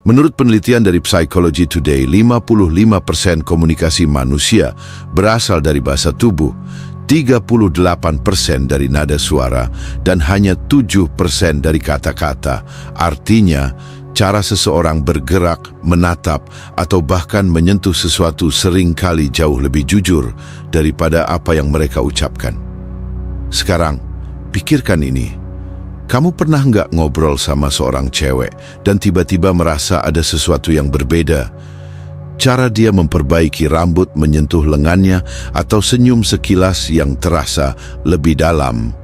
Menurut penelitian dari Psychology Today, 55% komunikasi manusia berasal dari bahasa tubuh, 38% dari nada suara, dan hanya 7% dari kata-kata. Artinya, cara seseorang bergerak, menatap, atau bahkan menyentuh sesuatu seringkali jauh lebih jujur daripada apa yang mereka ucapkan. Sekarang, pikirkan ini. Kamu pernah nggak ngobrol sama seorang cewek dan tiba-tiba merasa ada sesuatu yang berbeda? Cara dia memperbaiki rambut menyentuh lengannya atau senyum sekilas yang terasa lebih dalam.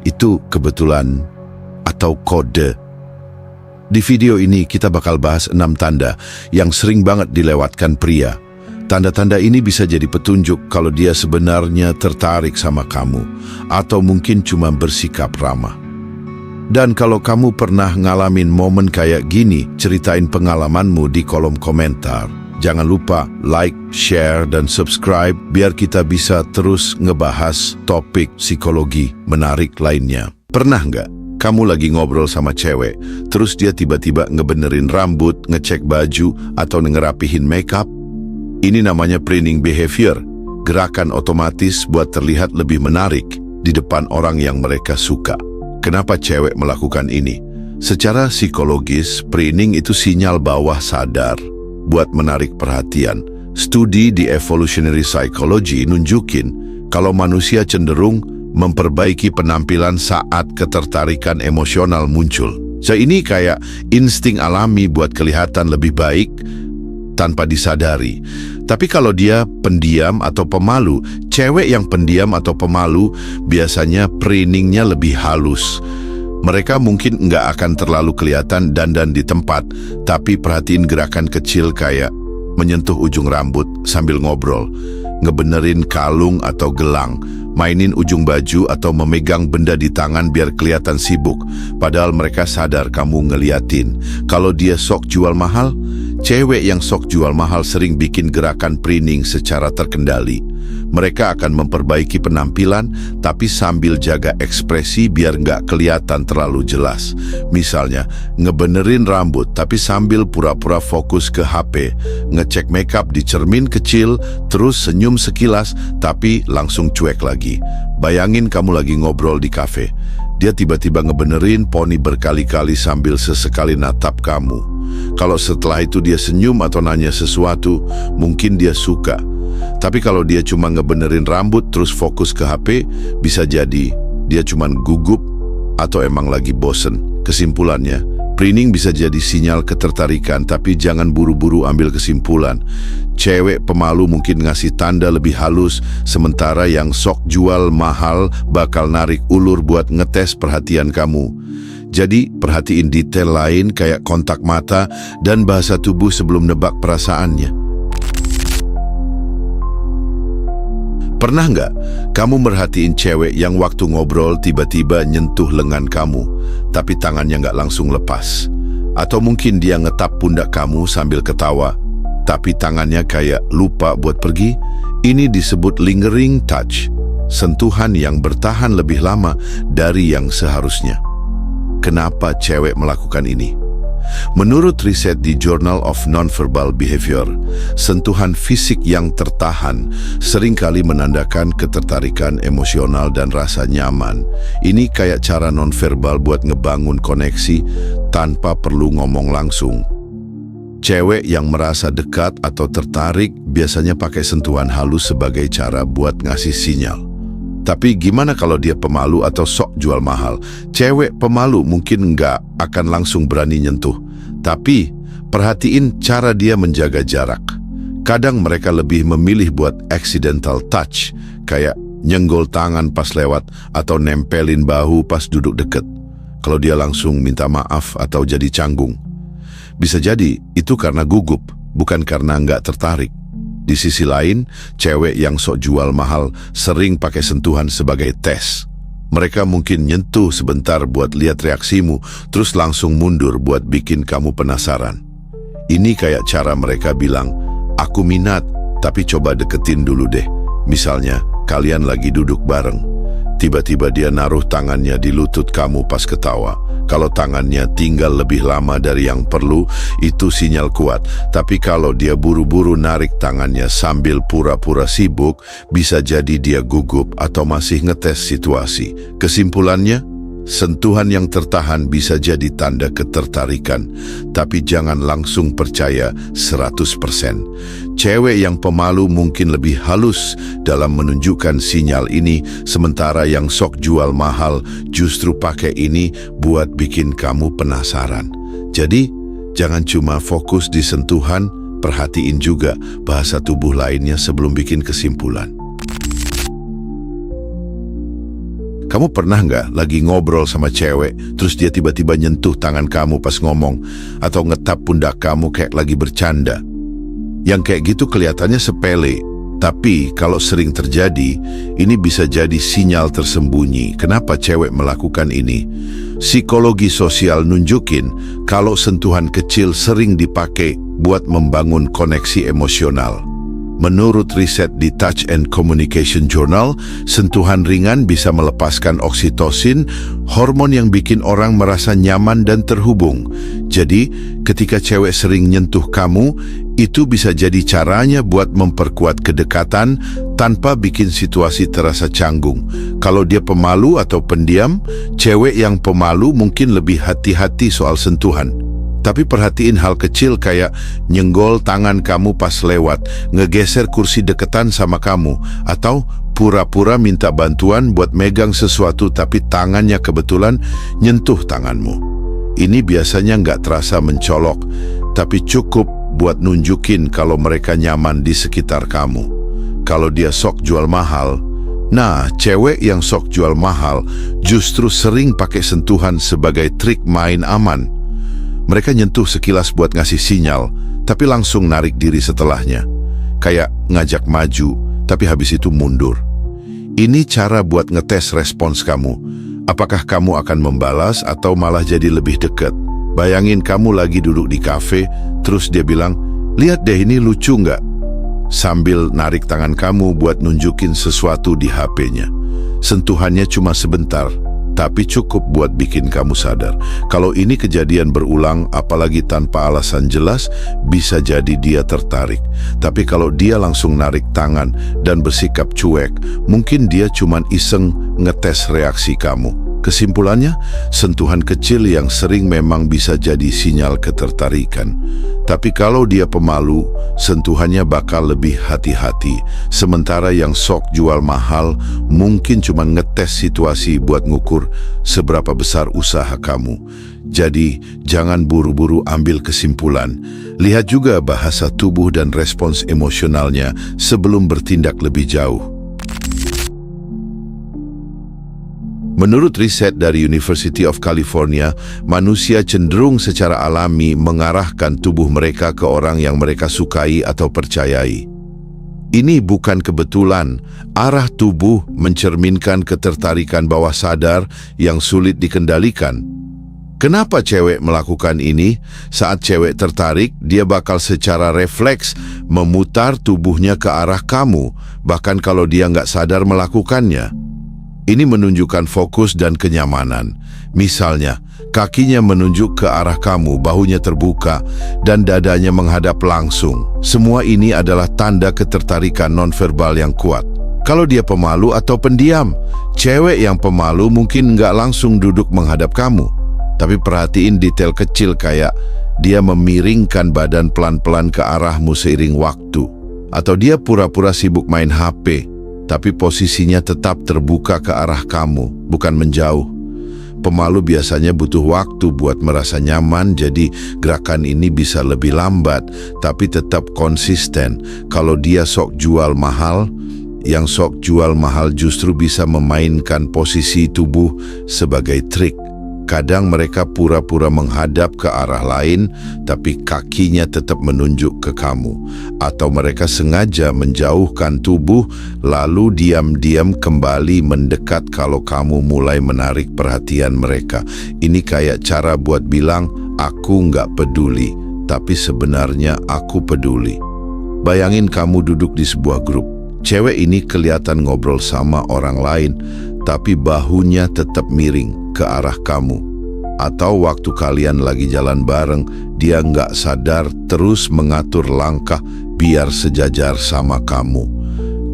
Itu kebetulan atau kode. Di video ini kita bakal bahas 6 tanda yang sering banget dilewatkan pria. Tanda-tanda ini bisa jadi petunjuk kalau dia sebenarnya tertarik sama kamu atau mungkin cuma bersikap ramah. Dan kalau kamu pernah ngalamin momen kayak gini, ceritain pengalamanmu di kolom komentar. Jangan lupa like, share, dan subscribe biar kita bisa terus ngebahas topik psikologi menarik lainnya. Pernah nggak kamu lagi ngobrol sama cewek, terus dia tiba-tiba ngebenerin rambut, ngecek baju, atau ngerapihin makeup? Ini namanya preening behavior, gerakan otomatis buat terlihat lebih menarik di depan orang yang mereka suka. Kenapa cewek melakukan ini? Secara psikologis, preening itu sinyal bawah sadar buat menarik perhatian. Studi di Evolutionary Psychology nunjukin kalau manusia cenderung memperbaiki penampilan saat ketertarikan emosional muncul. So, ini kayak insting alami buat kelihatan lebih baik tanpa disadari. Tapi kalau dia pendiam atau pemalu, cewek yang pendiam atau pemalu biasanya preeningnya lebih halus. Mereka mungkin nggak akan terlalu kelihatan dandan di tempat, tapi perhatiin gerakan kecil kayak menyentuh ujung rambut sambil ngobrol, ngebenerin kalung atau gelang, mainin ujung baju atau memegang benda di tangan biar kelihatan sibuk, padahal mereka sadar kamu ngeliatin. Kalau dia sok jual mahal, cewek yang sok jual mahal sering bikin gerakan preening secara terkendali. Mereka akan memperbaiki penampilan, tapi sambil jaga ekspresi biar nggak kelihatan terlalu jelas. Misalnya, ngebenerin rambut tapi sambil pura-pura fokus ke HP, ngecek makeup di cermin kecil, terus senyum sekilas tapi langsung cuek lagi. Bayangin kamu lagi ngobrol di kafe. Dia tiba-tiba ngebenerin poni berkali-kali sambil sesekali natap kamu. Kalau setelah itu dia senyum atau nanya sesuatu, mungkin dia suka. Tapi kalau dia cuma ngebenerin rambut terus fokus ke HP, bisa jadi dia cuma gugup atau emang lagi bosen. Kesimpulannya, preening bisa jadi sinyal ketertarikan, tapi jangan buru-buru ambil kesimpulan. Cewek pemalu mungkin ngasih tanda lebih halus, sementara yang sok jual mahal bakal narik ulur buat ngetes perhatian kamu. Jadi, perhatiin detail lain kayak kontak mata dan bahasa tubuh sebelum nebak perasaannya. Pernah nggak kamu merhatiin cewek yang waktu ngobrol tiba-tiba nyentuh lengan kamu, tapi tangannya nggak langsung lepas? Atau mungkin dia ngetap pundak kamu sambil ketawa, tapi tangannya kayak lupa buat pergi? Ini disebut lingering touch, sentuhan yang bertahan lebih lama dari yang seharusnya. Kenapa cewek melakukan ini? Menurut riset di Journal of Nonverbal Behavior, sentuhan fisik yang tertahan seringkali menandakan ketertarikan emosional dan rasa nyaman. Ini kayak cara nonverbal buat ngebangun koneksi tanpa perlu ngomong langsung. Cewek yang merasa dekat atau tertarik biasanya pakai sentuhan halus sebagai cara buat ngasih sinyal. Tapi gimana kalau dia pemalu atau sok jual mahal? Cewek pemalu mungkin nggak akan langsung berani nyentuh. Tapi perhatiin cara dia menjaga jarak. Kadang mereka lebih memilih buat accidental touch, kayak nyenggol tangan pas lewat atau nempelin bahu pas duduk deket. Kalau dia langsung minta maaf atau jadi canggung. Bisa jadi itu karena gugup, bukan karena nggak tertarik. Di sisi lain, cewek yang sok jual mahal sering pakai sentuhan sebagai tes. Mereka mungkin nyentuh sebentar buat lihat reaksimu, terus langsung mundur buat bikin kamu penasaran. Ini kayak cara mereka bilang, aku minat, tapi coba deketin dulu deh. Misalnya, kalian lagi duduk bareng. Tiba-tiba dia naruh tangannya di lutut kamu pas ketawa. Kalau tangannya tinggal lebih lama dari yang perlu, itu sinyal kuat. Tapi kalau dia buru-buru narik tangannya sambil pura-pura sibuk, bisa jadi dia gugup atau masih ngetes situasi. Kesimpulannya, sentuhan yang tertahan bisa jadi tanda ketertarikan, tapi jangan langsung percaya 100%. Cewek yang pemalu mungkin lebih halus dalam menunjukkan sinyal ini, sementara yang sok jual mahal justru pakai ini buat bikin kamu penasaran. Jadi, jangan cuma fokus di sentuhan, perhatiin juga bahasa tubuh lainnya sebelum bikin kesimpulan. Kamu pernah nggak lagi ngobrol sama cewek, terus dia tiba-tiba nyentuh tangan kamu pas ngomong, atau ngetap pundak kamu kayak lagi bercanda? Yang kayak gitu kelihatannya sepele, tapi kalau sering terjadi, ini bisa jadi sinyal tersembunyi. Kenapa cewek melakukan ini? Psikologi sosial nunjukin kalau sentuhan kecil sering dipakai buat membangun koneksi emosional. Menurut riset di Touch and Communication Journal, sentuhan ringan bisa melepaskan oksitosin, hormon yang bikin orang merasa nyaman dan terhubung. Jadi, ketika cewek sering nyentuh kamu, itu bisa jadi caranya buat memperkuat kedekatan tanpa bikin situasi terasa canggung. Kalau dia pemalu atau pendiam, cewek yang pemalu mungkin lebih hati-hati soal sentuhan. Tapi perhatiin hal kecil kayak nyenggol tangan kamu pas lewat, ngegeser kursi deketan sama kamu, atau pura-pura minta bantuan buat megang sesuatu tapi tangannya kebetulan nyentuh tanganmu. Ini biasanya nggak terasa mencolok, tapi cukup buat nunjukin kalau mereka nyaman di sekitar kamu. Kalau dia sok jual mahal, nah, cewek yang sok jual mahal justru sering pakai sentuhan sebagai trik main aman. Mereka nyentuh sekilas buat ngasih sinyal, tapi langsung narik diri setelahnya. Kayak ngajak maju, tapi habis itu mundur. Ini cara buat ngetes respons kamu. Apakah kamu akan membalas atau malah jadi lebih dekat? Bayangin kamu lagi duduk di kafe, terus dia bilang, "Lihat deh ini lucu nggak?" Sambil narik tangan kamu buat nunjukin sesuatu di HP-nya. Sentuhannya cuma sebentar, tapi cukup buat bikin kamu sadar. Kalau ini kejadian berulang, apalagi tanpa alasan jelas, bisa jadi dia tertarik. Tapi kalau dia langsung narik tangan dan bersikap cuek, mungkin dia cuman iseng ngetes reaksi kamu. Kesimpulannya, sentuhan kecil yang sering memang bisa jadi sinyal ketertarikan. Tapi kalau dia pemalu, sentuhannya bakal lebih hati-hati. Sementara yang sok jual mahal mungkin cuma ngetes situasi buat ngukur seberapa besar usaha kamu. Jadi, jangan buru-buru ambil kesimpulan. Lihat juga bahasa tubuh dan respons emosionalnya sebelum bertindak lebih jauh. Menurut riset dari University of California, manusia cenderung secara alami mengarahkan tubuh mereka ke orang yang mereka sukai atau percayai. Ini bukan kebetulan. Arah tubuh mencerminkan ketertarikan bawah sadar yang sulit dikendalikan. Kenapa cewek melakukan ini? Saat cewek tertarik, dia bakal secara refleks memutar tubuhnya ke arah kamu, bahkan kalau dia nggak sadar melakukannya. Ini menunjukkan fokus dan kenyamanan. Misalnya, kakinya menunjuk ke arah kamu, bahunya terbuka, dan dadanya menghadap langsung. Semua ini adalah tanda ketertarikan nonverbal yang kuat. Kalau dia pemalu atau pendiam, cewek yang pemalu mungkin nggak langsung duduk menghadap kamu. Tapi perhatiin detail kecil kayak dia memiringkan badan pelan-pelan ke arahmu seiring waktu. Atau dia pura-pura sibuk main HP, tapi posisinya tetap terbuka ke arah kamu, bukan menjauh. Pemalu biasanya butuh waktu buat merasa nyaman, jadi gerakan ini bisa lebih lambat, tapi tetap konsisten. Kalau dia sok jual mahal, yang sok jual mahal justru bisa memainkan posisi tubuh sebagai trik. Kadang mereka pura-pura menghadap ke arah lain, tapi kakinya tetap menunjuk ke kamu. Atau mereka sengaja menjauhkan tubuh, lalu diam-diam kembali mendekat kalau kamu mulai menarik perhatian mereka. Ini kayak cara buat bilang, aku nggak peduli, tapi sebenarnya aku peduli. Bayangin kamu duduk di sebuah grup. Cewek ini kelihatan ngobrol sama orang lain, tapi bahunya tetap miring ke arah kamu. Atau waktu kalian lagi jalan bareng, dia nggak sadar terus mengatur langkah biar sejajar sama kamu.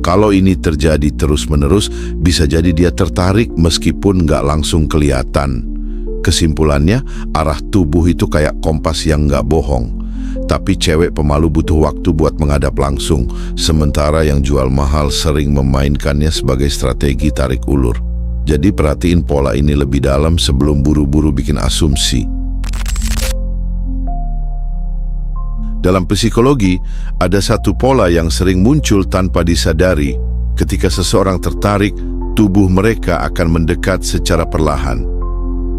Kalau ini terjadi terus-menerus, bisa jadi dia tertarik meskipun nggak langsung kelihatan. Kesimpulannya, arah tubuh itu kayak kompas yang nggak bohong. Tapi cewek pemalu butuh waktu buat menghadap langsung, sementara yang jual mahal sering memainkannya sebagai strategi tarik ulur. Jadi perhatiin pola ini lebih dalam sebelum buru-buru bikin asumsi. Dalam psikologi, ada satu pola yang sering muncul tanpa disadari. Ketika seseorang tertarik, tubuh mereka akan mendekat secara perlahan.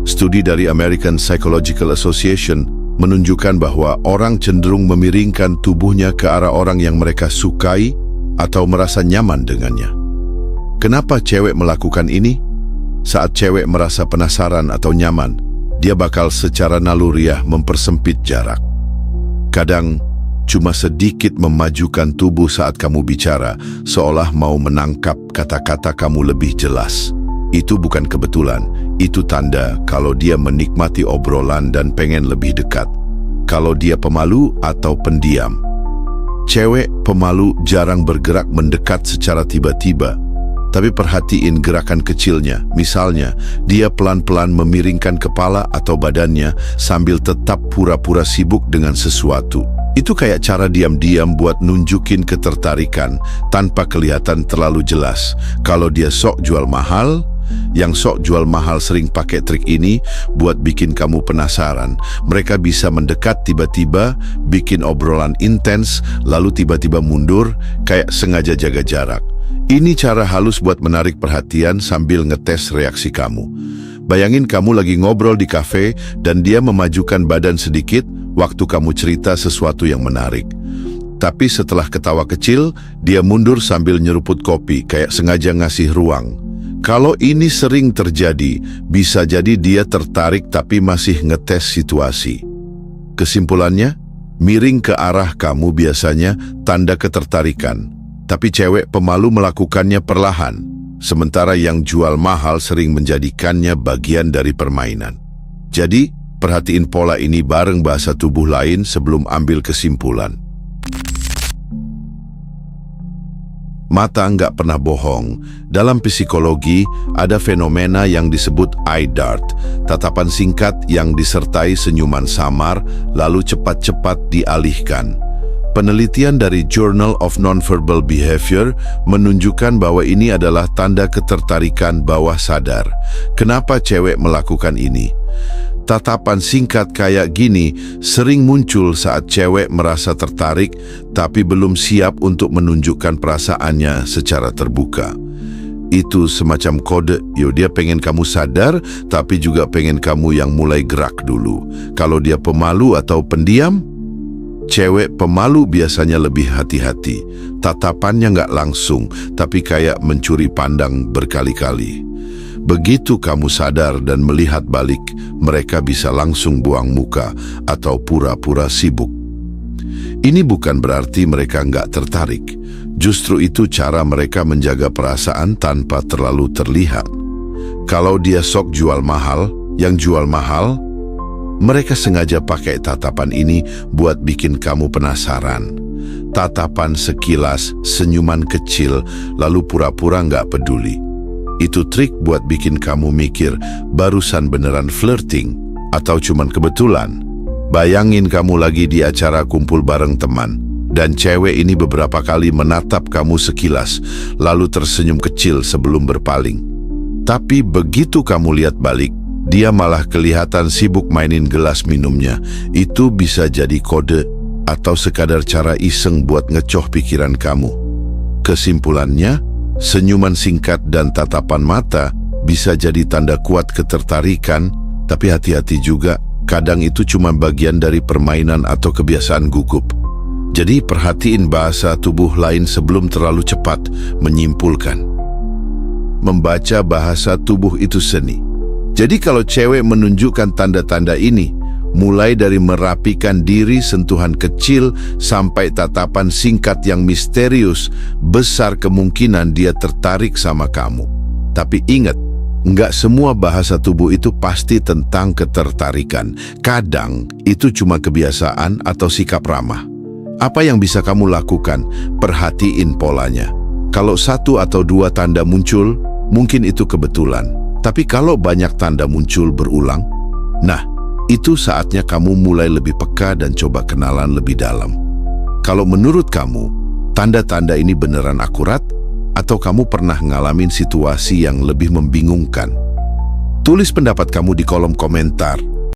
Studi dari American Psychological Association menunjukkan bahwa orang cenderung memiringkan tubuhnya ke arah orang yang mereka sukai atau merasa nyaman dengannya. Kenapa cewek melakukan ini? Saat cewek merasa penasaran atau nyaman, dia bakal secara naluriah mempersempit jarak. Kadang, cuma sedikit memajukan tubuh saat kamu bicara, seolah mau menangkap kata-kata kamu lebih jelas. Itu bukan kebetulan, itu tanda kalau dia menikmati obrolan dan pengen lebih dekat. Kalau dia pemalu atau pendiam. Cewek pemalu jarang bergerak mendekat secara tiba-tiba. Tapi perhatiin gerakan kecilnya. Misalnya, dia pelan-pelan memiringkan kepala atau badannya sambil tetap pura-pura sibuk dengan sesuatu. Itu kayak cara diam-diam buat nunjukin ketertarikan tanpa kelihatan terlalu jelas. Kalau dia sok jual mahal, yang sok jual mahal sering pakai trik ini buat bikin kamu penasaran. Mereka bisa mendekat tiba-tiba, bikin obrolan intens, lalu tiba-tiba mundur, kayak sengaja jaga jarak. Ini cara halus buat menarik perhatian sambil ngetes reaksi kamu. Bayangin kamu lagi ngobrol di kafe dan dia memajukan badan sedikit waktu kamu cerita sesuatu yang menarik. Tapi setelah ketawa kecil, dia mundur sambil nyeruput kopi, kayak sengaja ngasih ruang. Kalau ini sering terjadi, bisa jadi dia tertarik tapi masih ngetes situasi. Kesimpulannya, miring ke arah kamu biasanya tanda ketertarikan. Tapi cewek pemalu melakukannya perlahan, sementara yang jual mahal sering menjadikannya bagian dari permainan. Jadi, perhatiin pola ini bareng bahasa tubuh lain sebelum ambil kesimpulan. Mata nggak pernah bohong. Dalam psikologi, ada fenomena yang disebut eye dart, tatapan singkat yang disertai senyuman samar, lalu cepat-cepat dialihkan. Penelitian dari Journal of Nonverbal Behavior menunjukkan bahwa ini adalah tanda ketertarikan bawah sadar. Kenapa cewek melakukan ini? Tatapan singkat kayak gini sering muncul saat cewek merasa tertarik tapi belum siap untuk menunjukkan perasaannya secara terbuka. Itu semacam kode, dia pengen kamu sadar tapi juga pengen kamu yang mulai gerak dulu. Kalau dia pemalu atau pendiam, cewek pemalu biasanya lebih hati-hati. Tatapannya nggak langsung, tapi kayak mencuri pandang berkali-kali. Begitu kamu sadar dan melihat balik, mereka bisa langsung buang muka atau pura-pura sibuk. Ini bukan berarti mereka nggak tertarik. Justru itu cara mereka menjaga perasaan tanpa terlalu terlihat. Kalau dia sok jual mahal, yang jual mahal, mereka sengaja pakai tatapan ini buat bikin kamu penasaran. Tatapan sekilas, senyuman kecil, lalu pura-pura nggak peduli. Itu trik buat bikin kamu mikir, barusan beneran flirting atau cuman kebetulan. Bayangin kamu lagi di acara kumpul bareng teman, dan cewek ini beberapa kali menatap kamu sekilas, lalu tersenyum kecil sebelum berpaling. Tapi begitu kamu lihat balik, dia malah kelihatan sibuk mainin gelas minumnya. Itu bisa jadi kode atau sekadar cara iseng buat ngecoh pikiran kamu. Kesimpulannya, senyuman singkat dan tatapan mata bisa jadi tanda kuat ketertarikan, tapi hati-hati juga, kadang itu cuma bagian dari permainan atau kebiasaan gugup. Jadi perhatiin bahasa tubuh lain sebelum terlalu cepat menyimpulkan. Membaca bahasa tubuh itu seni. Jadi kalau cewek menunjukkan tanda-tanda ini, mulai dari merapikan diri, sentuhan kecil, sampai tatapan singkat yang misterius, besar kemungkinan dia tertarik sama kamu. Tapi ingat, Nggak semua bahasa tubuh itu pasti tentang ketertarikan. Kadang itu cuma kebiasaan atau sikap ramah. Apa yang bisa kamu lakukan? Perhatiin polanya. Kalau satu atau dua tanda muncul, mungkin itu kebetulan. Tapi kalau banyak tanda muncul berulang, nah, itu saatnya kamu mulai lebih peka dan coba kenalan lebih dalam. Kalau menurut kamu, tanda-tanda ini beneran akurat, atau kamu pernah ngalamin situasi yang lebih membingungkan? Tulis pendapat kamu di kolom komentar.